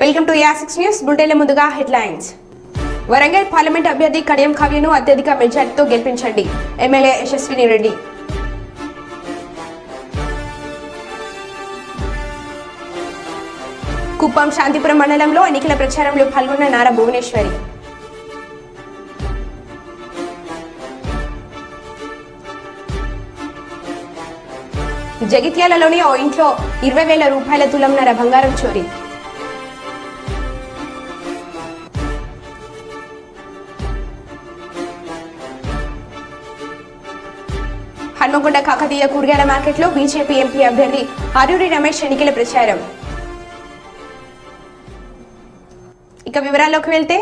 Welcome to యా6 news బులెటిన్ల ముందుగా headlines. Warangal parliament అభ్యర్థి కడియం కావ్యను అత్యధిక మెజార్టీతో గెలిపించండి. ఎమ్మెల్యే యశస్విని రెడ్డి. కుప్పం శాంతిపురం మండలంలో ఎన్నికల ప్రచారంలో పాల్గొన్న నారా భువనేశ్వరి. జగిత్యాలలోని ఓ ఇంట్లో 20,000 రూపాయల తులంన్నర బంగారం చోరీ. హన్మకొండ కాకతీయ కూరగాయల మార్కెట్లో బీజేపీ ఎంపీ అభ్యర్థి అరూరి రమేష్ ఎన్నికల ప్రచారం. ఇక వివరాల్లోకి వెళ్తే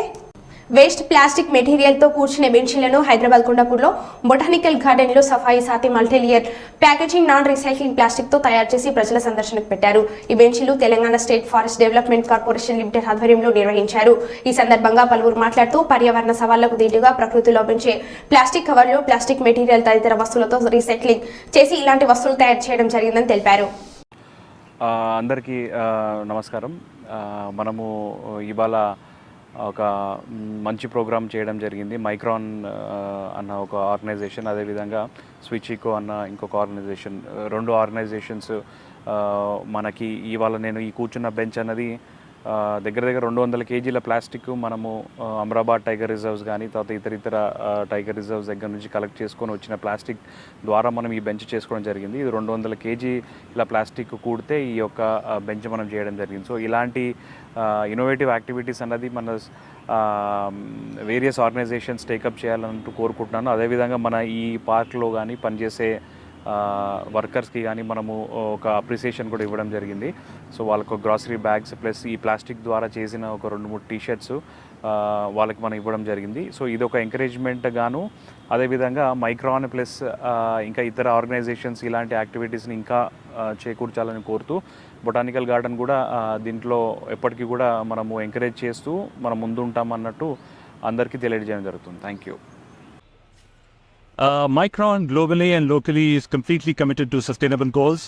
వేస్ట్ ప్లాస్టిక్ మెటీరియల్ తో కూర్చున్న బెంచీలను హైదరాబాద్ కొండాపూర్లో బొటానికల్ గార్డెన్ లో Safai Saathi multilayer packaging non recycling plastic తో తయారు చేసి ప్రజల సందర్శనకు పెట్టారు. ఈ బెంచీలు Telangana state forest development corporation limited ఆధ్వర్యంలో నిర్వహించారు. ఈ సందర్భంగా పలువురు మాట్లాడుతూ పర్యావరణ సవాళ్లకు దీటుగా ప్రకృతిలో పెంచే ప్లాస్టిక్ కవర్లు, ప్లాస్టిక్ మెటీరియల్ తదితర వస్తువులతో రీసైక్లింగ్ చేసి ఇలాంటి వస్తువులు తయారు చేయడం జరిగిందని తెలిపారు. అందరికీ నమస్కారం. మనము ఇవాళ ఒక మంచి ప్రోగ్రామ్ చేయడం జరిగింది. మైక్రాన్ అన్న ఒక ఆర్గనైజేషన్, అదేవిధంగా స్విచికో అన్న ఇంకొక ఆర్గనైజేషన్, రెండు ఆర్గనైజేషన్స్ మనకి ఇవాళ నేను ఈ కూర్చున్న బెంచ్ అన్నది దగ్గర 200 కేజీల ప్లాస్టిక్ మనము అమరాబాద్ టైగర్ రిజర్వ్స్ కానీ తర్వాత ఇతర టైగర్ రిజర్వ్స్ దగ్గర నుంచి కలెక్ట్ చేసుకొని వచ్చిన ప్లాస్టిక్ ద్వారా మనం ఈ బెంచ్ చేసుకోవడం జరిగింది. ఇది 200 కేజీల ప్లాస్టిక్ కూడితే ఈ యొక్క బెంచ్ మనం చేయడం జరిగింది. సో ఇలాంటి ఇన్నోవేటివ్ యాక్టివిటీస్ అన్నది మన వేరియస్ ఆర్గనైజేషన్స్ టేకప్ చేయాలంటూ కోరుకుంటున్నాను. అదేవిధంగా మన ఈ పార్క్లో కానీ పనిచేసే వర్కర్స్కి కానీ మనము ఒక అప్రిసియేషన్ కూడా ఇవ్వడం జరిగింది. సో వాళ్ళకు గ్రాసరీ బ్యాగ్స్ ప్లస్ ఈ ప్లాస్టిక్ ద్వారా చేసిన ఒక 2-3 టీషర్ట్స్ వాళ్ళకి మనం ఇవ్వడం జరిగింది. సో ఇది ఒక ఎంకరేజ్మెంట్ గాను, అదేవిధంగా మైక్రాన్ ప్లస్ ఇంకా ఇతర ఆర్గనైజేషన్స్ ఇలాంటి యాక్టివిటీస్ని ఇంకా చేకూర్చాలని కోరుతూ బొటానికల్ గార్డెన్ కూడా దీంట్లో ఎప్పటికీ కూడా మనము ఎంకరేజ్ చేస్తూ మనం ముందు ఉంటామన్నట్టు అందరికీ తెలియజేయడం జరుగుతుంది. Thank you. Micron globally and locally is completely committed to sustainable goals,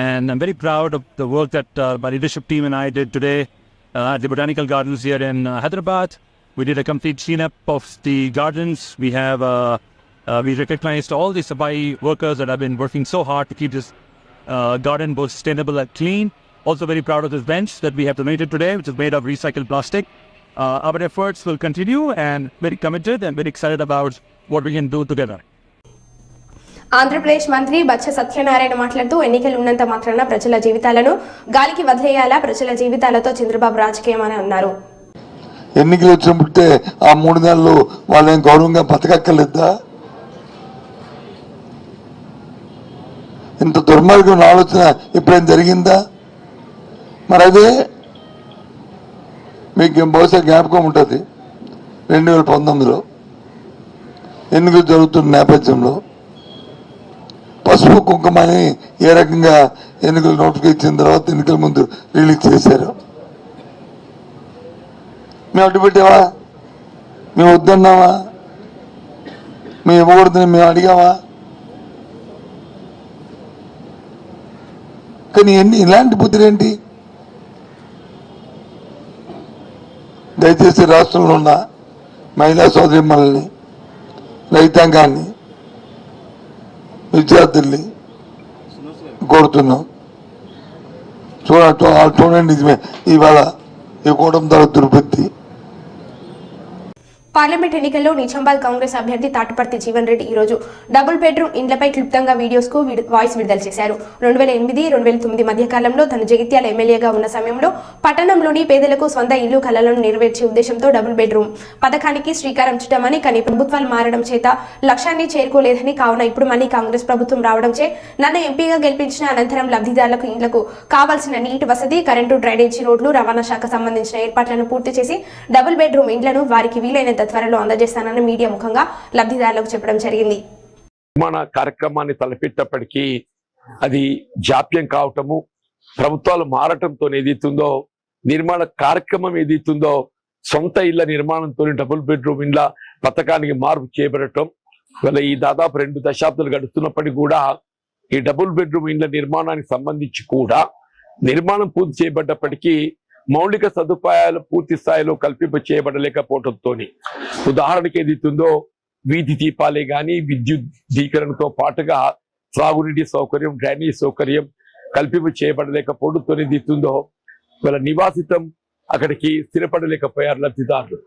and I'm very proud of the work that my leadership team and I did today at the Botanical Gardens here in Hyderabad. We did a complete cleanup of the gardens. We recognized all the Sabai workers that have been working so hard to keep this garden both sustainable and clean. Also very proud of this bench that we have donated today, which is made of recycled plastic. Our efforts will continue and very committed and very excited about what we can do together. Andhra Pradesh మంత్రి బచ్చ సత్యనారాయణ మాట్లాడుతూ ఎన్నికలు ఉన్నంత మాత్రాన ప్రజల జీవితాలను గాలికి వదిలేయాలా, ప్రజల జీవితాలతో చంద్రబాబు రాజకీయం అని అన్నారు. ఎన్నికలు వచ్చినప్పుడే ఆ 3 నెలలు వాళ్ళని గౌరవంగా బతకక్కర్లేదా? ఇంత దుర్మార్గం ఆలోచన ఎప్పుడైనా జరిగిందా? మరి అదే మీకు బహుశా జ్ఞాపకం ఉంటుంది. 2019లో ఎన్నికలు జరుగుతున్న నేపథ్యంలో పసుపు కుంకుమని ఏ రకంగా ఎన్నికలు నోటిఫికేషన్ ఇచ్చిన తర్వాత ఎన్నికల ముందు రిలీజ్ చేశారు. మేము అడ్డు పెట్టావా? మేము వద్దన్నావా? మేము ఇవ్వకూడదని మేము అడిగావా? కానీ ఇలాంటి బుద్ధులేంటి? దయచేసి రాష్ట్రంలో ఉన్న మహిళా సోదరిమణుల్ని, రైతాంగాన్ని, విద్యార్థుల్ని కోరుతున్నాం. చూడండి, నిజమే ఇవాళ ఈ కూటమి ద్వారా దుర్బుద్ధి. పార్లమెంట్ ఎన్నికల్లో నిజామాబాద్ కాంగ్రెస్ అభ్యర్థి తాటిపర్తి జీవన్ రెడ్డి ఈరోజు డబుల్ బెడ్రూమ్ ఇండ్లపై క్లుప్తంగా వీడియోస్ కు వాయిస్ విడుదల చేశారు. 2008-2009 మధ్య కాలంలో తను జగిత్యాల ఎమ్మెల్యేగా ఉన్న సమయంలో పట్టణంలోని పేదలకు స్వంత ఇల్లు కలలను నెరవేర్చే ఉద్దేశంతో డబుల్ బెడ్రూమ్ పథకానికి శ్రీకారం చుట్టామని, కానీ ప్రభుత్వాలు మారడం చేత లక్ష్యాన్ని చేరుకోలేదని, కావున ఇప్పుడు మళ్ళీ కాంగ్రెస్ ప్రభుత్వం రావడం చే నన్ను ఎంపీగా గెలిపించిన అనంతరం లబ్ధిదారులకు ఇండ్లకు కావాల్సిన నీటి వసతి, కరెంటు, డ్రైనేజీ, రోడ్లు, రవాణా శాఖ సంబంధించిన ఏర్పాట్లను పూర్తి చేసి డబుల్ బెడ్రూమ్ ఇండ్లను వారికి వీలైనంత త్వరలో అందజేస్తానని మీడియా ముఖంగా లబ్ధిదారులకు చెప్పడం జరిగింది. నిర్మాణ కార్యక్రమాన్ని తలపెట్టినప్పటికీ అది జాప్యం కావటము, ప్రభుత్వాలు మారటంతో ఏదైతుందో నిర్మాణ కార్యక్రమం ఏదైతుందో సొంత ఇళ్ల నిర్మాణంతో డబుల్ బెడ్రూమ్ ఇండ్ల పథకానికి మార్పు చేయబడటం వల్ల ఈ దాదాపు 2 దశాబ్దాలు గడుస్తున్నప్పటికీ కూడా ఈ డబుల్ బెడ్రూమ్ ఇండ్ల నిర్మాణానికి సంబంధించి కూడా నిర్మాణం పూర్తి చేయబడ్డప్పటికీ మౌలిక సదుపాయాలు పూర్తి స్థాయిలో కల్పింప చేయబడలేకపోవడంతో ఉదాహరణకి ఏదైతుందో వీధి దీపాలే కానీ విద్యుద్దీకరణతో పాటుగా త్రాగునీటి సౌకర్యం, డ్రైనేజ్ సౌకర్యం కల్పింప చేయబడలేకపోవడంతో ఏదైతుందో వాళ్ళ నివాసితం అక్కడికి స్థిరపడలేకపోయారు లబ్ధిదారులు.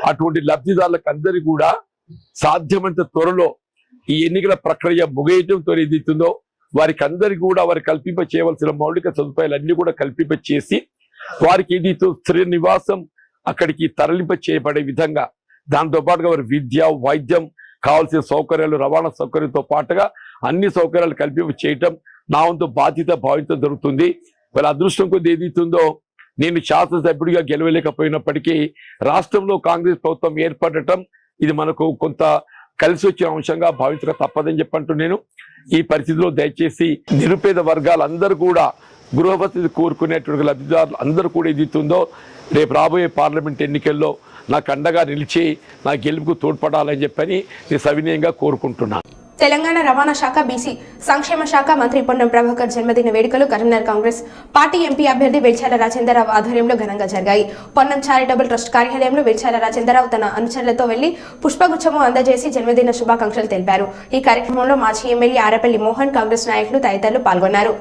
అటువంటి లబ్ధిదారులకు అందరికీ కూడా సాధ్యమైనంత త్వరలో ఈ ఎన్నికల ప్రక్రియ ముగియటంతో ఏదైతుందో వారికి అందరికీ కూడా వారు కల్పింప చేయవలసిన మౌలిక సదుపాయాలు అన్ని కూడా కల్పింప చేసి వారికి ఏదైతే స్థిర నివాసం అక్కడికి తరలింప చేయబడే విధంగా, దాంతో పాటుగా వారి విద్య, వైద్యం, కావాల్సిన సౌకర్యాలు, రవాణా సౌకర్యంతో పాటుగా అన్ని సౌకర్యాలు కల్పింప చేయటం నా వంతు బాధ్యత భావించడం జరుగుతుంది. వాళ్ళ అదృష్టం కొద్ది ఏదైతుందో నేను శాసనసభ్యుడిగా గెలవలేకపోయినప్పటికీ రాష్ట్రంలో కాంగ్రెస్ ప్రభుత్వం ఏర్పడటం ఇది మనకు కొంత కలిసి వచ్చిన అంశంగా భావించక తప్పదని చెప్పంటూ నేను ఈ పరిస్థితిలో దయచేసి నిరుపేద వర్గాలందరూ కూడా గృహవసతి కోరుకునేటువంటి లబ్ధిదారులు అందరూ కూడా ఏదైతుందో రేపు రాబోయే పార్లమెంట్ ఎన్నికల్లో నాకు అండగా నిలిచి నా గెలుపుకు తోడ్పడాలని చెప్పని నేను సవినయంగా కోరుకుంటున్నాను. తెలంగాణ రవాణా శాఖ, బీసీ సంక్షేమ శాఖ మంత్రి పొన్నం ప్రభాకర్ జన్మదిన వేడుకలు కరీంనగర్ కాంగ్రెస్ పార్టీ ఎంపీ అభ్యర్థి వెల్చాల రాజేంద్రరావు ఆధ్వర్యంలో ఘనంగా జరిగాయి. పొన్నం చారిటబుల్ ట్రస్ట్ కార్యాలయంలో వెల్చాల రాజేంద్రరావు తన అనుచరులతో వెళ్లి పుష్పగుచ్చము అందజేసి జన్మదిన శుభాకాంక్షలు తెలిపారు. ఈ కార్యక్రమంలో మాజీ ఎమ్మెల్యే ఆరపల్లి మోహన్, కాంగ్రెస్ నాయకులు తదితరులు పాల్గొన్నారు.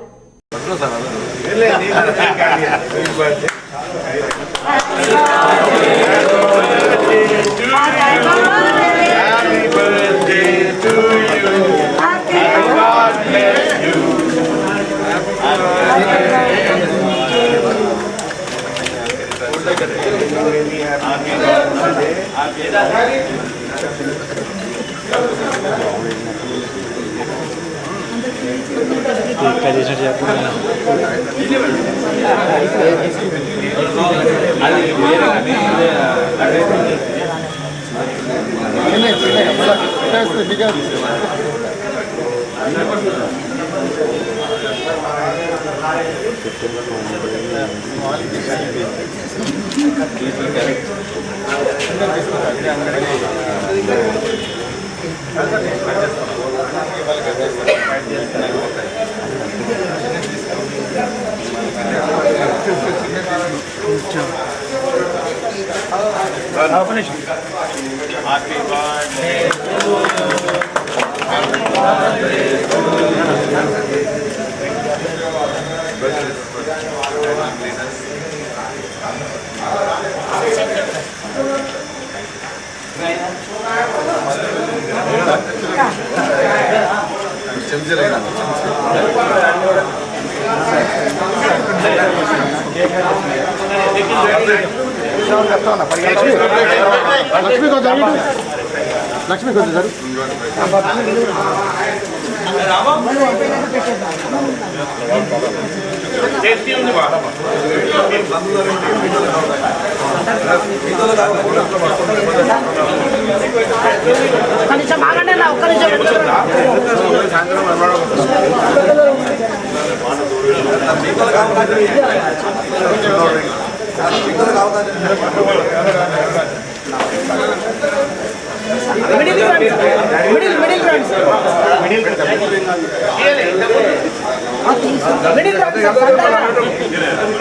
లక్ష్మి కొంచెం సార్ కనీసం ఆగండి అన్న, ఒక్క నిమిషం.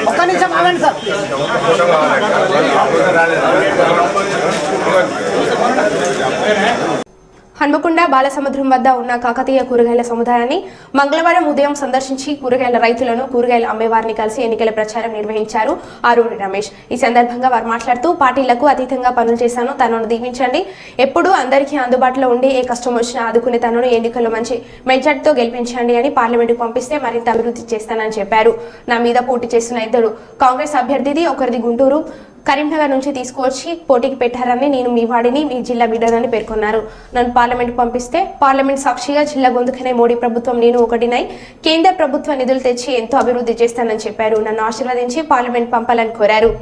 ఒక్క నిమిషం ఆగండి సార్. హన్మకొండ బాలసముద్రం వద్ద ఉన్న కాకతీయ కూరగాయల సముదాయాన్ని మంగళవారం ఉదయం సందర్శించి కూరగాయల రైతులను, కూరగాయలు అమ్మేవారిని కలిసి ఎన్నికల ప్రచారం నిర్వహించారు ఆరూరి రమేష్. ఈ సందర్భంగా వారు మాట్లాడుతూ, పార్టీలకు అతీతంగా పనులు చేశాను, తనను దీవించండి, ఎప్పుడూ అందరికీ అందుబాటులో ఉండి ఏ కష్టం వచ్చినా ఆదుకునే తనను ఎన్నికల్లో మంచి మెజార్టీతో గెలిపించండి అని, పార్లమెంటుకు పంపిస్తే మరింత అభివృద్ధి చేస్తానని చెప్పారు. నా మీద పోటీ చేస్తున్న ఇద్దరు కాంగ్రెస్ అభ్యర్థిది, ఒకరిది గుంటూరు, కరీంనగర్ నుంచి తీసుకువచ్చి పోటీకి పెట్టారని, నేను మీ వాడిని, మీ జిల్లా బిడ్డనని పేర్కొన్నారు. నన్ను పార్లమెంట్కు పంపిస్తే పార్లమెంట్ సాక్షిగా జిల్లా గొంతుకనే మోడీ ప్రభుత్వం నేను ఒకటినై కేంద్ర ప్రభుత్వ నిధులు తెచ్చి ఎంతో అభివృద్ధి చేస్తానని చెప్పారు. నన్ను ఆశీర్వదించి పార్లమెంట్ పంపాలని కోరారు.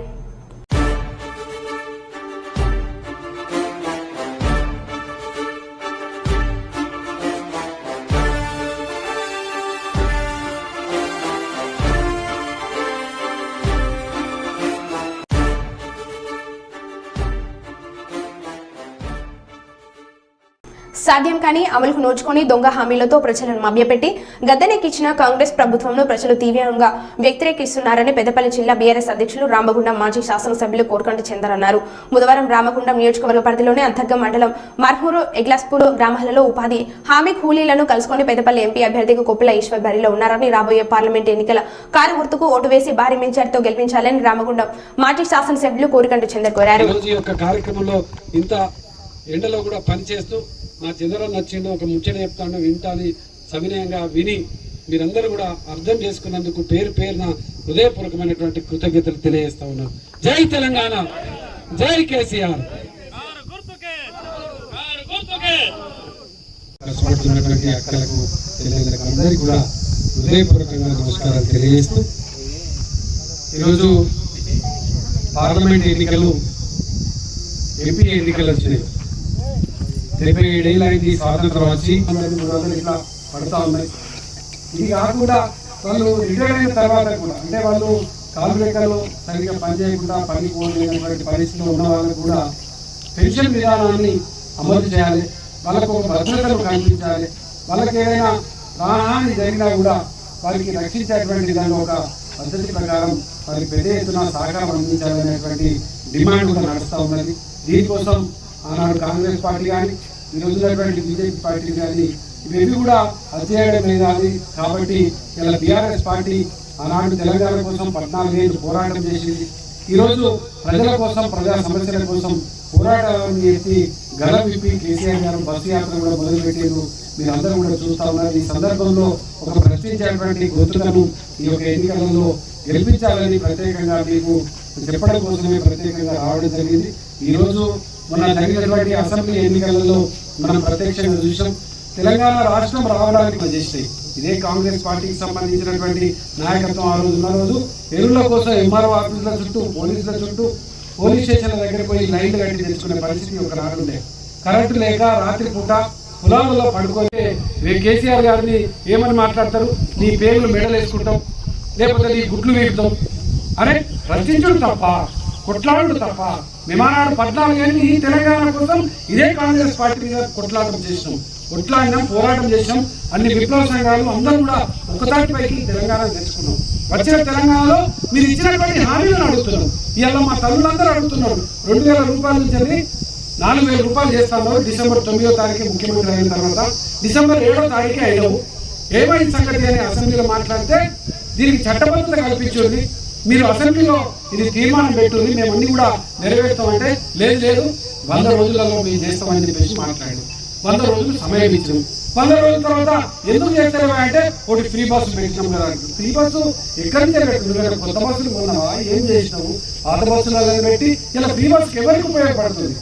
సాధ్యం కానీ అమలుకు నోచుకొని దొంగ హామీలతో ప్రజలను మభ్యపెట్టి గద్దెనెక్కించిన కాంగ్రెస్ ప్రభుత్వంను ప్రజలు తీవ్రంగా వ్యతిరేకిస్తున్నారని పెద్దపల్లి జిల్లా బీఆర్ఎస్ అధ్యక్షులు రామగుండం మాజీ శాసనసభ్యులు కోరకంటి చందర్ అన్నారు. బుధవారం రామగుండం నియోజకవర్గ పరిధిలోని అంతర్గం మండలం మర్హూరు ఎగ్లాస్పూర్ గ్రామాలలో ఉపాధి హామీ కూలీలను కలుసుకొని పెద్దపల్లి ఎంపీ అభ్యర్థిగా కొప్పుల ఈశ్వర్ బరిలో ఉన్నారని రాబోయే పార్లమెంట్ ఎన్నికల కారు గుర్తుకు ఓటు వేసి భారీ మెజార్టీతో గెలిపించాలని రామగుండం మాజీ శాసనసభ్యులు కోరకంటి చందర్ కోరారు. ఎండలో కూడా పనిచేస్తూ నా చంద్ర నచ్చిండు ఒక ముచ్చట చెప్తాను వింటాను సవినయంగా విని మీరందరూ కూడా అర్థం చేసుకున్నందుకు పేరు పేరున హృదయపూర్వకమైనటువంటి కృతజ్ఞతలు తెలియజేస్తా ఉన్నాను. జై తెలంగాణ, జై కేసీఆర్. కష్టపడుతున్నటువంటి అక్కలకు చెల్లెళ్ళకు అందరికీ కూడా హృదయపూర్వకంగా నమస్కారాలు తెలియజేస్తూ ఈరోజు పార్లమెంట్ ఎన్నికలు ఎంపీ ఎన్నికలు వచ్చినాయి. 77 ఏళ్ళు అయింది స్వాతంత్రం వచ్చి ఇట్లా పడుతూ ఉన్నాయి. ఇది కాకుండా వాళ్ళు రిటైర్ అయిన తర్వాత కూడా అంటే వాళ్ళు కాలు రెక్కలు సరిగ్గా పనిచేయకుండా పనిపోలేనటువంటి పరిస్థితిలో ఉన్న వాళ్ళకు కూడా పెన్షన్ విధానాన్ని అమలు చేయాలి, వాళ్ళకు ఒక భద్రతను కల్పించాలి, వాళ్ళకి ఏదైనా ప్రాణహాని జరిగినా కూడా వారికి రక్షించేటువంటి విధంగా ఒక పద్ధతి ప్రకారం వారికి పెద్ద ఎత్తున సహకారం అందించాలనేటువంటి డిమాండ్ కూడా నడుస్తూ ఉన్నది. దీనికోసం ఆనాడు కాంగ్రెస్ పార్టీ కానీ ఈరోజు ఉన్నటువంటి బీజేపీ పార్టీ కానీ ఇవన్నీ కూడా అధ్యయనం లేదు. కాబట్టి ఇలా బీఆర్ఎస్ పార్టీ ఆనాడు తెలంగాణ కోసం 14 ఏళ్ళు పోరాటం చేసింది. ఈరోజు ప్రజల కోసం ప్రజా సమస్యల కోసం పోరాటం చేసి గలం విప్పి కేసీఆర్ గారు బస్సు యాత్ర కూడా మొదలుపెట్టారు. మీరు అందరూ కూడా చూస్తూ ఉన్నారు. ఈ సందర్భంలో ఒక ప్రశ్నించేటువంటి గొంతులను ఈ యొక్క ఎన్నికలలో గెలిపించాలని ప్రత్యేకంగా మీకు చెప్పడం కోసమే ప్రత్యేకంగా రావడం జరిగింది. ఈరోజు మొన్న జరిగినటువంటి అసెంబ్లీ ఎన్నికలలో మనం ప్రత్యక్షంగా చూసాం. తెలంగాణ రాష్ట్రం రావడానికి చేస్తాయి ఇదే కాంగ్రెస్ పార్టీకి సంబంధించినటువంటి నాయకత్వం ఆ రోజు ఉన్న రోజు ఎరువుల కోసం ఎంఆర్ఓ ఆఫీసుల చుట్టూ పోలీసుల చుట్టూ పోలీస్ స్టేషన్ల దగ్గర పోయి లైన్లు కట్టి తెచ్చుకునే పరిస్థితి ఒక నాడుండే. కరెంటు లేక రాత్రి పూట పొలాలలో పడుకుంటే కేసీఆర్ గారిని ఏమని మాట్లాడతారు, నీ పేర్లు మెడలు వేసుకుంటాం లేకపోతే నీ గుడ్లు వీపుతాం అరే ప్రశ్నించడం తప్ప కొట్లాడు తప్ప. మేమానాడు 14 ఏళ్ళు ఈ తెలంగాణ కోసం ఇదే కాంగ్రెస్ పార్టీ మీద కొట్లాటం చేసినాం, కొట్లాడినాం, పోరాటం చేసినాం. అన్ని విప్లవ సంఘాలు అందరూ కూడా ఒకతాటిపైకి తెలంగాణ తెచ్చుకున్నాం. వచ్చిన తెలంగాణలో మీరు ఇచ్చినటువంటి హామీలను అడుగుతున్నాం. ఇవాళ మా తల్లులందరూ అడుగుతున్నారు. 2000 రూపాయల నుంచి 4000 రూపాయలు చేస్తాను. డిసెంబర్ 9వ తారీఖు ముఖ్యమంత్రి అయిన తర్వాత డిసెంబర్ 7వ తారీఖు అయినవు. ఏమైంది సంగతి అని అసెంబ్లీలో మాట్లాడితే దీనికి చట్టబద్ధత కల్పించింది. మీరు అసెంబ్లీలో ఇది తీర్మానం పెట్టుంది, మేము అన్ని కూడా నెరవేర్తామంటే లేదు 100 రోజులలో మేము చేస్తామని చెప్పేసి మాట్లాడారు. 100 రోజులు సమయం ఇచ్చాం. 100 రోజుల తర్వాత ఎందుకు చేస్తారా అంటే ఒకటి ఫ్రీ బస్సు పెట్టినాం కదా. ఫ్రీ బస్సు ఎక్కడి నుంచి పెట్టింది? కొత్త బస్సులు కొన్నావా? ఏం చేసినావు? పాత బస్సులు పెట్టి ఇలా ఫ్రీ బస్సుకి ఎవరికి ఉపయోగపడుతుంది?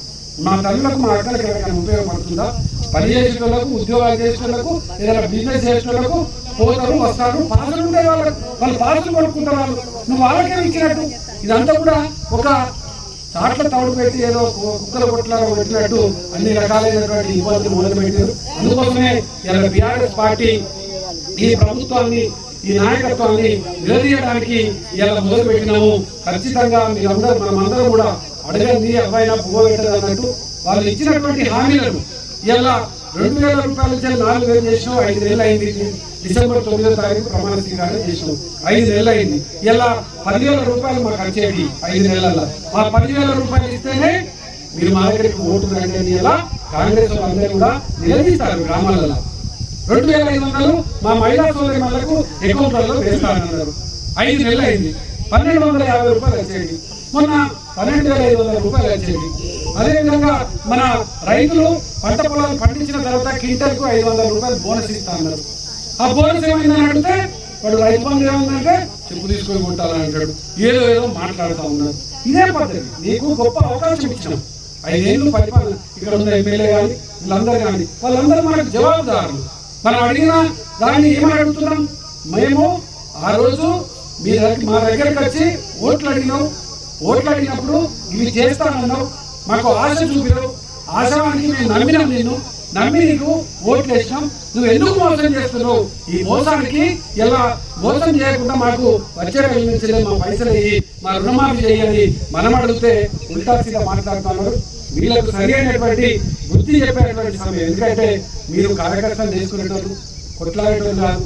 మా తల్లులకు మా అక్కలకు ఎవరికైనా ఉపయోగపడుతుందా? పని చేసేటోళ్ళకు, ఉద్యోగాలు చేసేటోళ్ళకు, ఏదైనా బిజినెస్ చేసేటోళ్ళకు పోతారు వస్తారు, పాసులు ఉండే వాళ్ళు పాసులు కొనుక్కుంటారు. నువ్వు వాళ్ళకే ఇచ్చినట్టు ఇదంతా కూడా ఒక చాట్ల తవుడు పెట్టి ఏదో కుక్కల కొట్లాగా పెట్టినట్టు అన్ని రకాలైనటువంటి ఇబ్బందులు మొదలుపెట్టారు. అందుకోసమే ఇలా బీఆర్ఎస్ పార్టీ ఈ ప్రభుత్వాన్ని ఈ నాయకత్వాన్ని నిలదీయడానికి ఇలా మొదలుపెట్టినాము. ఖచ్చితంగా మీరందరూ మనమందరం కూడా అడగండి అబ్బాయినా పువ్వు పెట్టదు అన్నట్టు వాళ్ళు ఇచ్చినటువంటి హామీలను ఇలా 2000 రూపాయల నుంచి 4000 చేసినాం. 5 నెలలు అయింది. డిసెంబర్ 9వ తారీఖు ప్రమాణ స్వీకారం చేసినాం. 5 నెలలు అయింది. ఇలా 10,000 రూపాయలు మాకు వచ్చేది 5 నెలల్లో. ఆ 10,000 రూపాయలు ఇస్తేనే మీరు మా దగ్గరికి ఓటు రండి అని ఇలా కాంగ్రెస్ అందరూ కూడా నిలదీస్తారు. గ్రామాలలో 2500 మా మహిళా సోదరులకు అకౌంట్లలో వేస్తారన్నారు. 5 నెలలు అయింది. 1250 రూపాయలు వచ్చేది. మొన్న 12,500 రూపాయలు వచ్చేది. అదేవిధంగా మన రైతులు పంట పొలాలు పండించిన తర్వాత క్వింటల్కు 500 రూపాయలు బోనస్ ఇస్తా అన్నారు. ఆ బోనస్ ఏమైందని అడిగితే వాడు రైతు బంధు ఏమైందంటే చెప్పు తీసుకొని కొట్టాలని అంటాడు. ఏదో మాట్లాడుతూ ఉన్నారు. ఇదే పద్ధతి. నీకు గొప్ప అవకాశం ఇచ్చినాం. 5 ఏళ్ళు పరిపాలన ఇక్కడ ఉన్న ఎమ్మెల్యే కానీ వీళ్ళందరూ కానీ వాళ్ళందరూ మనకు జవాబుదారులు. మనం అడిగిన దాన్ని ఏమని అడుగుతున్నాం? మేము ఆ రోజు మా దగ్గరకు వచ్చి ఓట్లు అడిగినప్పుడు ఇవి చేస్తానన్నావు, మాకు ఆశ చూపినావు. ఆశానికి మేము నమ్మినాం, నమ్మి నీకు ఓట్లు వేసినాం. నువ్వు ఎందుకు మోసం చేస్తున్నావు? ఈ మోసానికి ఎలా మోసం చేయకుండా మాకు వచ్చే నుంచి మా పైసలు మా రుణమాఫీ చేయాలి మనం అడిగితే ఉల్టాసీగా మాట్లాడుతున్నారు. వీళ్ళకు సరైనటువంటి బుద్ధి చెప్పేటువంటి సమయం. ఎందుకంటే మీరు కార్యకర్తలు చేసుకునేటోళ్ళు కొట్లాడేటోళ్ళు కాదు.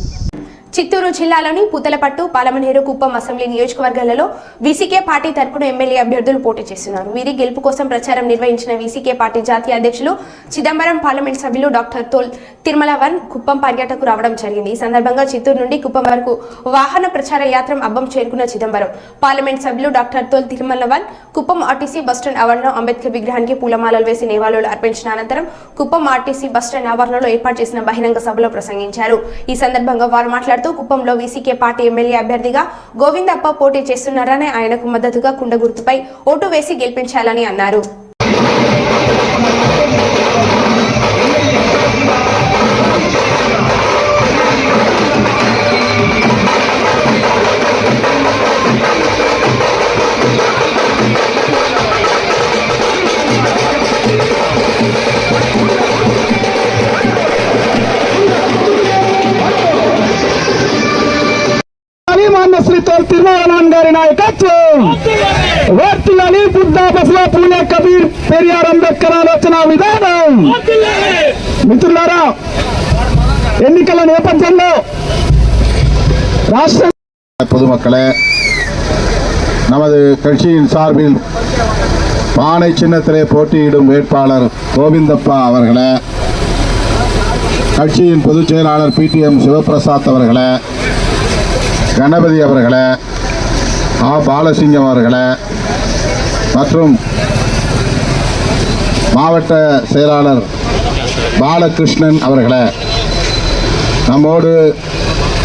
చిత్తూరు జిల్లాలోని పూతలపట్టు, పాలమనేరు, కుప్పం అసెంబ్లీ నియోజకవర్గాలలో వీసీకే పార్టీ తరపున ఎమ్మెల్యే అభ్యర్థులు పోటీ చేస్తున్నారు. వీరి గెలుపు కోసం ప్రచారం నిర్వహించిన వీసీకే పార్టీ జాతీయ అధ్యక్షులు చిదంబరం, పార్లమెంట్ సభ్యులు డాక్టర్ తోల్ తిరుమలవన్ కుప్పం పర్యటనకు రావడం జరిగింది. ఈ సందర్భంగా చిత్తూరు నుండి కుప్పం వరకు వాహన ప్రచార యాత్ర అబ్బం చేరుకున్న చిదంబరం, పార్లమెంట్ సభ్యులు డాక్టర్ తోల్ తిరుమలవన్ కుప్పం ఆర్టీసీ బస్టాండ్ ఆవరణలో అంబేద్కర్ విగ్రహానికి పూలమాలలు వేసి నివాళులు అర్పించిన అనంతరం కుప్పం ఆర్టీసీ బస్టాండ్ ఆవరణలో ఏర్పాటు చేసిన బహిరంగ సభలో ప్రసంగించారు. ఈ సందర్భంగా వారు మాట్లాడుతూ కుప్పంలో వీసీకే పార్టీ ఎమ్మెల్యే అభ్యర్థిగా గోవిందప్ప పోటీ చేస్తున్నారని, ఆయనకు మద్దతుగా కుండ గుర్తుపై ఓటు వేసి గెలిపించాలని అన్నారు. శ్రీ తోల్ తిరుమలవన్ గారి నాయకత్వం వర్తిల్లాలి. బుద్ధ, బసవ, పూలే, కబీర్, పెరియార్, అంబేద్కర్ ఆలోచన విధానం. మిత్రులారా, ఎన్నికల నేపథ్యంలో ராஷ்டிர பொதுமக்களே, நமது கட்சியின் சார்பில் பானை சின்னத்திலே போட்டியிடும் வேட்பாளர் கோவிந்தப்பா அவர்களே, கட்சியின் பொதுச் செயலாளர் PTM சிவபிரசாத் அவர்களே, கணபதி அவர்களே, பாலசிங்கம் அவர்களே மற்றும் மாவட்ட செயலாளர் பாலகிருஷ்ணன் அவர்களே, நம்மோடு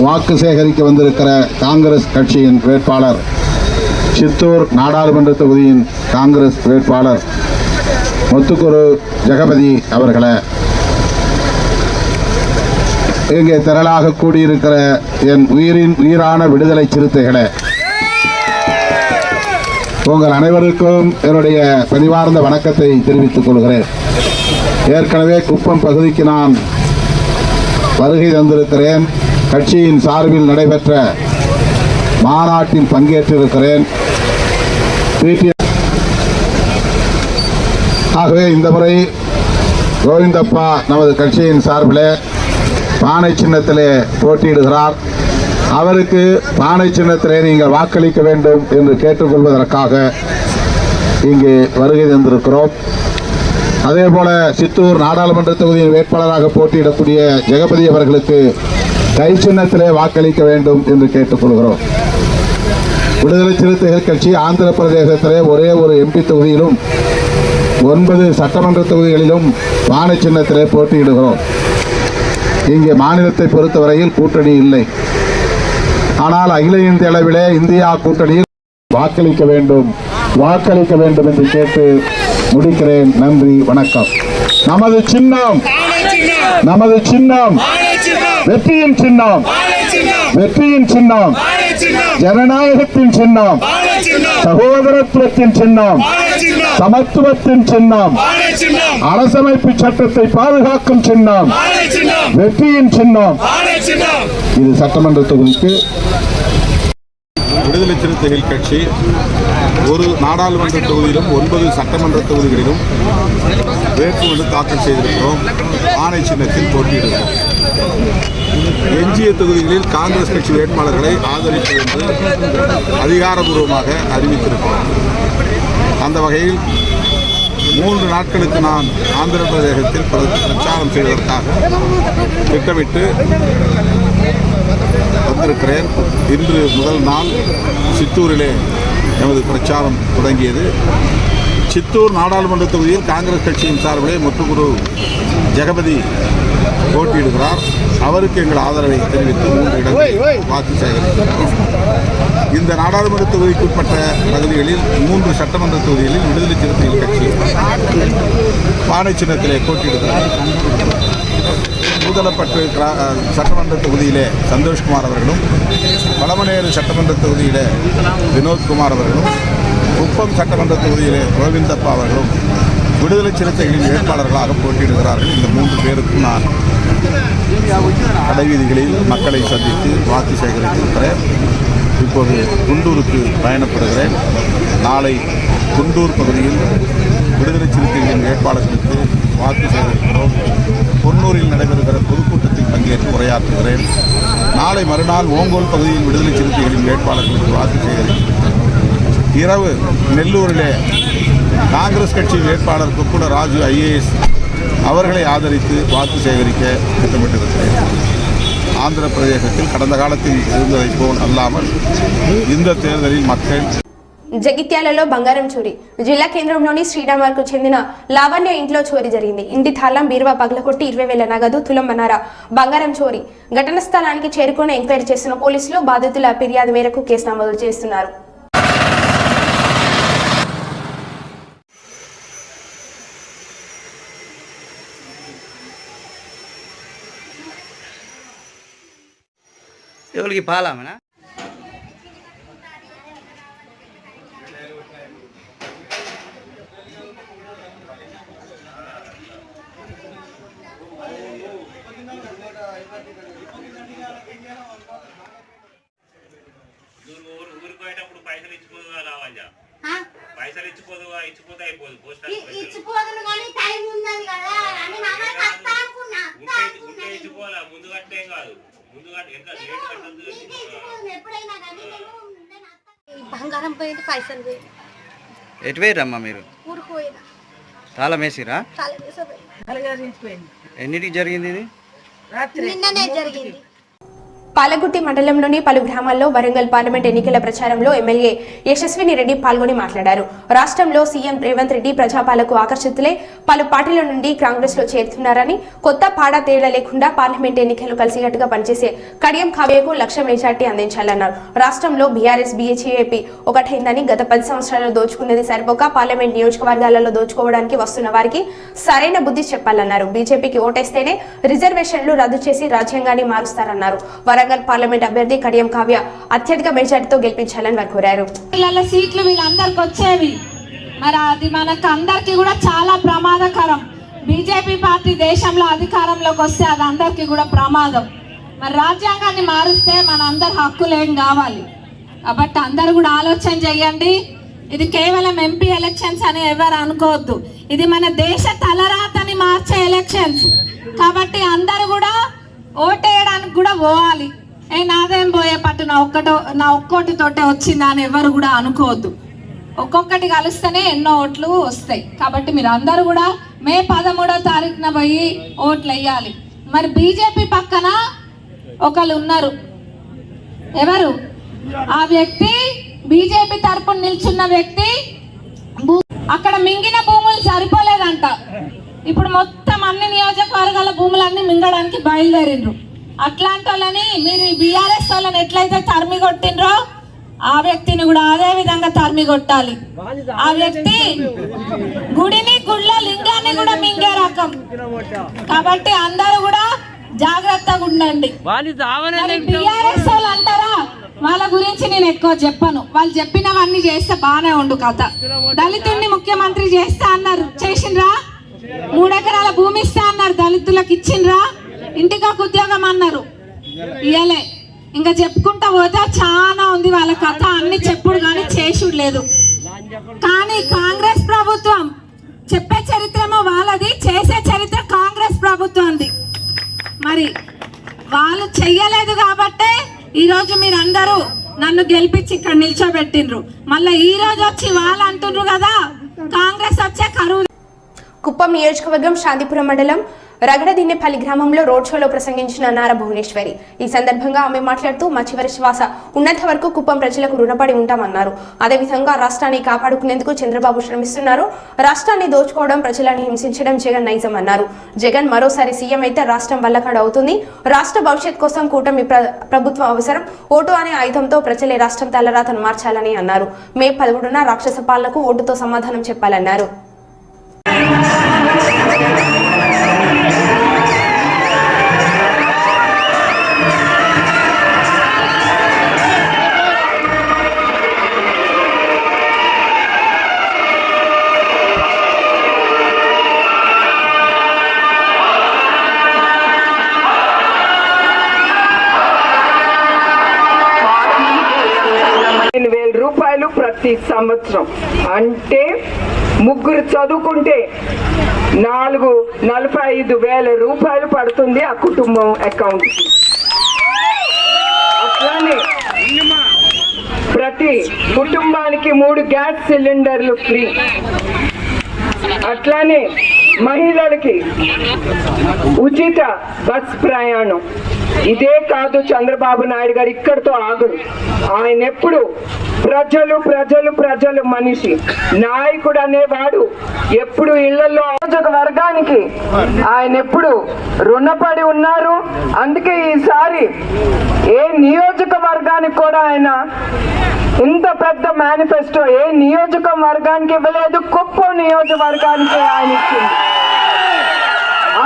வாக்கு சேகரிக்க வந்திருக்கிற காங்கிரஸ் கட்சியின் வேட்பாளர், சித்தூர் நாடாளுமன்ற தொகுதியின் காங்கிரஸ் வேட்பாளர் முத்துக்குரு ஜெகபதி அவர்களே, இங்கே திரளாக கூடியிருக்கிற என் உயிரான விடுதலை சிறுத்தைகளே, உங்கள் அனைவருக்கும் என்னுடைய பணிவார்ந்த வணக்கத்தை தெரிவித்துக் கொள்கிறேன். ஏற்கனவே குப்பம் பகுதிக்கு நான் வருகை தந்திருக்கிறேன். கட்சியின் சார்பில் நடைபெற்ற மாநாட்டில் பங்கேற்றிருக்கிறேன். ஆகவே இந்த முறை கோவிந்தப்பா நமது கட்சியின் சார்பில் பானை சின்னத்திலே போட்டியிடுகிறார். அவருக்கு பானை சின்னத்திலே நீங்கள் வாக்களிக்க வேண்டும் என்று கேட்டுக்கொள்வதற்காக இங்கே வருகை தந்திருக்கிறோம். அதேபோல சித்தூர் நாடாளுமன்ற தொகுதியின் வேட்பாளராக போட்டியிடக்கூடிய ஜெகபதி அவர்களுக்கு கை சின்னத்திலே வாக்களிக்க வேண்டும் என்று கேட்டுக்கொள்கிறோம். விடுதலை சிறுத்தைகள் கட்சி ஆந்திர பிரதேசத்திலே ஒரே ஒரு MP தொகுதியிலும் 9 சட்டமன்ற தொகுதிகளிலும் பானை சின்னத்திலே போட்டியிடுகிறோம். இங்கே மாநிலத்தை பொறுத்தவரையில் கூட்டணி இல்லை. ஆனால் அகில இந்திய அளவிலே இந்தியா கூட்டணியில் வாக்களிக்க வேண்டும் என்று கேட்டு முடிக்கிறேன். நன்றி, வணக்கம். நமது சின்னம் வெற்றியின் சின்னம், ஜனநாயகத்தின் சின்னம், சகோதரத்துவத்தின் சின்னம், சமத்துவத்தின் சின்னம், அரசமைப்பு சட்டத்தை பாதுகாக்கும் சின்னம், வெற்றியின் சின்னம். இது சட்டமன்ற தொகுதிக்கு விடுதலை சிறுத்தைகள் கட்சி ஒரு நாடாளுமன்ற தொகுதியிலும் 9 சட்டமன்ற தொகுதிகளிலும் வேட்புமனு தாக்கல் செய்திருக்கிறோம். ஆணை சின்னத்தில் போட்டியிடுகிறோம். எஞ்சிய தொகுதிகளில் காங்கிரஸ் கட்சி வேட்பாளர்களை ஆதரிப்பு என்று அதிகாரபூர்வமாக அறிவித்திருக்கிறோம். அந்த வகையில் 3 நாட்களுக்கு நான் ஆந்திர பிரதேசத்தில் பிரச்சாரம் செய்வதற்காக திட்டமிட்டு வந்திருக்கிறேன். இன்று முதல் நாள் சித்தூரிலே நமது பிரச்சாரம் தொடங்கியது. சித்தூர் நாடாளுமன்ற தொகுதியில் காங்கிரஸ் கட்சியின் சார்பிலே முத்துக்குரு ஜெகபதி போட்டியிடுகிறார். அவருக்கு எங்கள் ஆதரவை தெரிவித்து 3 இடங்களில் வாக்கு சேகரிக்கிறோம். இந்த நாடாளுமன்ற தொகுதிக்குட்பட்ட பகுதிகளில் 3 சட்டமன்ற தொகுதிகளில் விடுதலை சிறுத்தைகள் கட்சி பானை சின்னத்திலே போட்டியிடுகிறார். பூதலப்பட்டு சட்டமன்ற தொகுதியிலே சந்தோஷ்குமார் அவர்களும், பழமநேரு சட்டமன்ற தொகுதியிலே வினோத்குமார் அவர்களும், குப்பம் சட்டமன்ற தொகுதியிலே கோவிந்தப்பா அவர்களும் விடுதலை சிறுத்தைகளின் வேட்பாளர்களாக போட்டியிடுகிறார்கள். இந்த 3 பேருக்கும் நான் கடைவீதிகளில் மக்களை சந்தித்து வாக்கு சேகரித்திருக்கிறேன். இப்போது குண்டூருக்கு பயணப்படுகிறேன். நாளை குண்டூர் பகுதியில் விடுதலை சிறுத்தைகளின் வேட்பாளர்களுக்கு வாக்கு சேகரிக்கிறோம். பொன்னூரில் நடைபெறுகிற பொதுக்கூட்டத்தில் பங்கேற்று உரையாற்றுகிறேன். நாளை மறுநாள் ஓங்கோல் பகுதியில் விடுதலை சிறுத்தைகளின் வேட்பாளர்களுக்கு வாக்கு சேகரிக்கிறேன். இரவு நெல்லூரிலே காங்கிரஸ் கட்சி வேட்பாளர் கொக்குட ராஜு IAS அவர்களை ஆதரித்து வாக்கு சேகரிக்க திட்டமிட்டிருக்கிறேன். ஆந்திர பிரதேசத்தில் கடந்த காலத்தில் இருந்ததைப் போல் அல்லாமல் இந்த தேர்தலில் மக்கள் జగిత్యాలలో బంగారం చోరీ. జిల్లా కేంద్రంలోని శ్రీరామకు చెందిన లావణ్య ఇంట్లో చోరీ జరిగింది. ఇంటి తాళం బీరువా పగలకొట్టి 20,000 నగదు, తులం బనార బంగారం చోరీ. ఘటనా స్థలానికి చేరుకుని ఎంక్వైరీ చేస్తున్న పోలీసులు బాధితుల ఫిర్యాదు మేరకు కేసు నమోదు చేస్తున్నారు. ఎవరికి పాలామనా ఊరుకోయేటప్పుడు పైసలు ఇచ్చిపోదుగా రావాలా పైసలు ఇచ్చిపోతే అయిపోదు ఉంటే ఇచ్చిపోవాలా ముందు కట్టేం కాదు ముందు కట్టి ఎంత లేట్ కట్టదు బంగారం పోయింది పైసలు పోయింది ఎటు పోయిరమ్మా మీరు ఊరికి పోయినా తాళం వేసిరా ఎన్నిటికి జరిగింది ఇది నిన్ననే జరిగింది. పాలగుట్టి మండలంలోని పలు గ్రామాల్లో వరంగల్ పార్లమెంట్ ఎన్నికల ప్రచారంలో ఎమ్మెల్యే యశస్విని రెడ్డి పాల్గొని మాట్లాడారు. రాష్ట్రంలో సీఎం రేవంత్ రెడ్డి ప్రజాపాలకు ఆకర్షితులై పలు పార్టీల నుండి కాంగ్రెస్ లో చేరుతున్నారని, కొత్త పాడా తేడా లేకుండా పార్లమెంట్ ఎన్నికలు కలిసికట్టుగా పనిచేసే కడియం కావ్యకు లక్ష మెజార్టీ అందించాలన్నారు. రాష్ట్రంలో బీఆర్ఎస్ బీజేపీ ఒకటైందని, గత 10 సంవత్సరాల్లో దోచుకునేది సరిపోక పార్లమెంట్ నియోజకవర్గాలలో దోచుకోవడానికి వస్తున్న వారికి సరైన బుద్ధి చెప్పాలన్నారు. బీజేపీకి ఓటేస్తేనే రిజర్వేషన్లు రద్దు చేసి రాజ్యాంగాన్ని మారుస్తారన్నారు. వరంగల్ పార్లమెంట్ అభ్యర్థి కడియం కావ్య అత్యధిక మెజార్టీతో గెలిపించాలని వారు కోరారు. సీట్లు వీళ్ళందరికి వచ్చేవి, మరి అది మనకు అందరికి కూడా చాలా ప్రమాదకరం. బీజేపీ పార్టీ దేశంలో అధికారంలోకి వస్తే అది అందరికి కూడా ప్రమాదం. మరి రాజ్యాంగాన్ని మారుస్తే మన అందరి హక్కులు ఏం కావాలి. కాబట్టి అందరు కూడా ఆలోచన చేయండి. ఇది కేవలం ఎంపీ ఎలక్షన్స్ అని ఎవరు అనుకోవద్దు. ఇది మన దేశ తలరాతని మార్చే ఎలక్షన్స్. కాబట్టి అందరు కూడా ఓటేయడానికి కూడా పోవాలి. నాదేం పోయే పట్టు నా ఒక్కోటితోటే వచ్చిందా అని ఎవరు కూడా అనుకోవద్దు. ఒక్కొక్కటి కలిస్తేనే ఎన్నో ఓట్లు వస్తాయి. కాబట్టి మీరు అందరూ కూడా మే 13వ తారీఖున పోయి ఓట్లు వేయాలి. మరి బీజేపీ పక్కన ఒకళ్ళు ఉన్నారు, ఎవరు ఆ వ్యక్తి? బీజేపీ తరపున నిల్చున్న వ్యక్తి అక్కడ మింగిన భూములు సరిపోలేదంట. ఇప్పుడు మొత్తం అన్ని నియోజకవర్గాల భూములన్నీ మింగడానికి బయలుదేరిండ్రు. అట్లాంటి వాళ్ళని మీరు బీఆర్ఎస్ వాళ్ళని ఎట్లయితే తరిమి కొట్టిండ్రో ఆ వ్యక్తిని కూడా అదే విధంగా తరిమి కొట్టాలి. ఆ వ్యక్తి గుళ్ళ లింగాన్ని కూడా మింగే రకం. కాబట్టి అందరూ కూడా జాగ్రత్తగా ఉండండి. బీఆర్ఎస్ వాళ్ళు అంటారా, వాళ్ళ గురించి నేను ఎక్కువ చెప్పను. వాళ్ళు చెప్పినవన్నీ చేస్తే బాగానే ఉండు కథ. దళితుడిని ముఖ్యమంత్రి చేస్తా అన్నారు, చేసిండ్రా? 3 ఎకరాల భూమి ఇస్తా అన్నారు, దళితులకు ఇచ్చిండ్రా? ఇంటికి ఒక ఉద్యోగం అన్నారు, ఇయ్యలే. ఇంకా చెప్పుకుంటా పోతే చాలా ఉంది వాళ్ళ కథ. అన్ని చెప్పుడు కానీ చేసుడు లేదు. కానీ కాంగ్రెస్ ప్రభుత్వం చెప్పే చరిత్రమో వాళ్ళది, చేసే చరిత్ర కాంగ్రెస్ ప్రభుత్వంది. మరి వాళ్ళు చెయ్యలేదు కాబట్టే ఈరోజు మీరు అందరూ నన్ను గెలిపించి ఇక్కడ నిల్చోబెట్టిండ్రు. మళ్ళీ ఈ రోజు వచ్చి వాళ్ళు అంటున్నారు కదా కాంగ్రెస్ వచ్చే కరువు. కుప్పం నియోజకవర్గం శాంతిపురం మండలం రగడదిన్నెపల్లి గ్రామంలో రోడ్ షోలో ప్రసంగించిన నారా భువనేశ్వరి. ఈ సందర్భంగా ఆమె మాట్లాడుతూ మా చివరి శ్వాస ఉన్నంత వరకు కుప్పం ప్రజలకు రుణపడి ఉంటామన్నారు. అదేవిధంగా రాష్ట్రాన్ని కాపాడుకునేందుకు చంద్రబాబు శ్రమిస్తున్నారు. రాష్ట్రాన్ని దోచుకోవడం, ప్రజలను హింసించడం జగన్ నైజం అన్నారు. జగన్ మరోసారి సీఎం అయితే రాష్ట్రం వల్లకాడు అవుతుంది. రాష్ట్ర భవిష్యత్ కోసం కూటమి ప్రభుత్వం అవసరం. ఓటు అనే ఆయుధంతో ప్రజలే రాష్ట్రం తలరాతను మార్చాలని అన్నారు. మే 13న రాక్షస పాలనకు ఓటుతో సమాధానం చెప్పాలన్నారు. రూపాయలు ప్రతి సంవత్సరం, అంటే ముగ్గురు చదువుకుంటే 45,000 రూపాయలు పడుతుంది ఆ కుటుంబం అకౌంట్కి. అట్లానే ప్రతి కుటుంబానికి 3 గ్యాస్ సిలిండర్లు ఫ్రీ. అట్లానే మహిళలకి ఉచిత బస్ ప్రయాణం. ఇదే కాదు, చంద్రబాబు నాయుడు గారు ఇక్కడితో ఆగడు. ఆయన ఎప్పుడు ప్రజలు ప్రజలు ప్రజలు మనిషి, నాయకుడు అనేవాడు ఎప్పుడు ఇళ్లలో వర్గానికి ఆయన ఎప్పుడు రుణపడి ఉన్నారు. అందుకే ఈసారి ఏ నియోజకవర్గానికి కూడా ఆయన ఇంత పెద్ద మేనిఫెస్టో ఏ నియోజకవర్గానికి ఇవ్వలేదు, కుప్పం నియోజకవర్గానికి ఆయన ఇచ్చింది.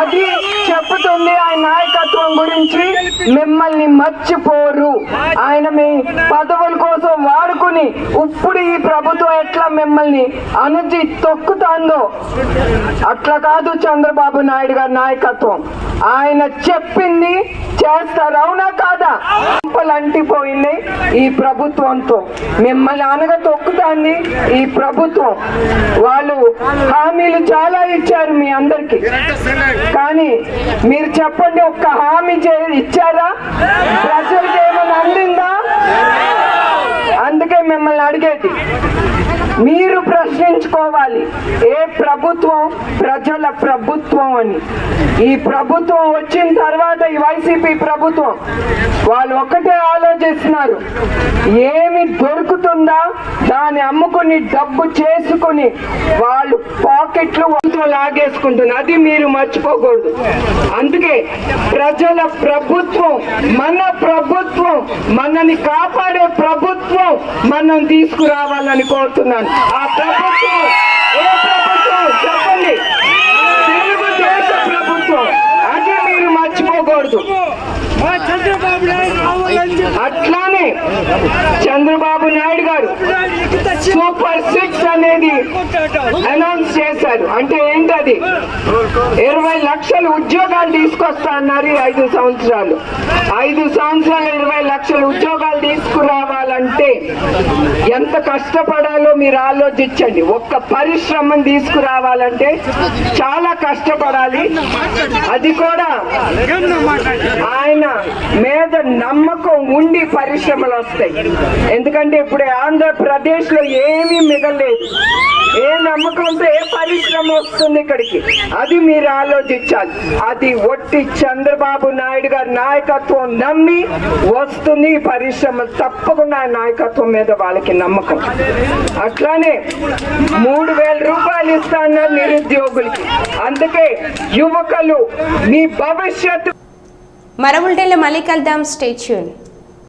అది చెప్తుంది ఆయన నాయకత్వం గురించి. మిమ్మల్ని మర్చిపోరు. ఆయన మీ పదవుల కోసం వాడుకుని ఇప్పుడు ఈ ప్రభుత్వం ఎట్లా మిమ్మల్ని అనుజి తొక్కుతాందో అట్లా కాదు చంద్రబాబు నాయుడు గారి నాయకత్వం. ఆయన చెప్పింది చేస్తారు, అవునా కాదా? అంటిపోయింది ఈ ప్రభుత్వంతో. మిమ్మల్ని అనగ తొక్కుతాంది ఈ ప్రభుత్వం. వాళ్ళు హామీలు చాలా ఇచ్చారు మీ అందరికి, కానీ మీరు చెప్పండి, ఒక్క హామీ ఇచ్చారా? ప్రజలకు ఏమైనా అందిందా? అందుకే మిమ్మల్ని అడిగేది, మీరు ప్రశ్నించుకోవాలి. ఏ ప్రభుత్వం ప్రజల ప్రభుత్వం అని. ఈ ప్రభుత్వం వచ్చిన తర్వాత ఈ వైసీపీ ప్రభుత్వం వాళ్ళు ఒక్కటే ఆలోచిస్తున్నారు, ఏమి దొరుకుతుందా దాన్ని అమ్ముకుని డబ్బు చేసుకుని వాళ్ళు పాకెట్లు లాగేసుకుంటున్నారు. అది మీరు మర్చిపోకూడదు. అందుకే ప్రజల ప్రభుత్వం, మన ప్రభుత్వం, మనని కాపాడే ప్రభుత్వం మనం తీసుకురావాలని కోరుతున్నాను. ఆ ప్రభుత్వం ఏ ప్రభుత్వం చెప్పండి? తెలుగుదేశ ప్రభుత్వం. అది మీరు మర్చిపోకూడదు. అట్లానే చంద్రబాబు నాయుడు గారు సూపర్ 6 అనేది అనౌన్స్ చేశారు. అంటే ఏంటది? 20 లక్షల ఉద్యోగాలు తీసుకొస్తా అన్నారు. 5 సంవత్సరాలు 20 లక్షల ఉద్యోగాలు తీసుకురావాలంటే ఎంత కష్టపడాలో మీరు ఆలోచించండి. ఒక్క పరిశ్రమను తీసుకురావాలంటే చాలా కష్టపడాలి. అది కూడా ఆయన మీద నమ్మకం ఉండి పరిశ్రమలు వస్తాయి. ఎందుకంటే ఇప్పుడు ఆంధ్రప్రదేశ్ లో ఏమీ మిగలేదు. ఏ నమ్మకంతో ఏ పరిశ్రమ వస్తుంది ఇక్కడికి? అది మీరు ఆలోచించాలి. అది ఒట్టి చంద్రబాబు నాయుడు గారి నాయకత్వం నమ్మి వస్తుంది ఈ పరిశ్రమ. తప్పకుండా ఆయన నాయకత్వం మీద వాళ్ళకి నమ్మకం. అట్లానే 3,000 రూపాయలు ఇస్తా అన్నారు నిరుద్యోగులకి. అందుకే యువకులు మీ భవిష్యత్తు. మరో బులెటిన్లో మళ్ళీ కలుద్దాం. Stay tune.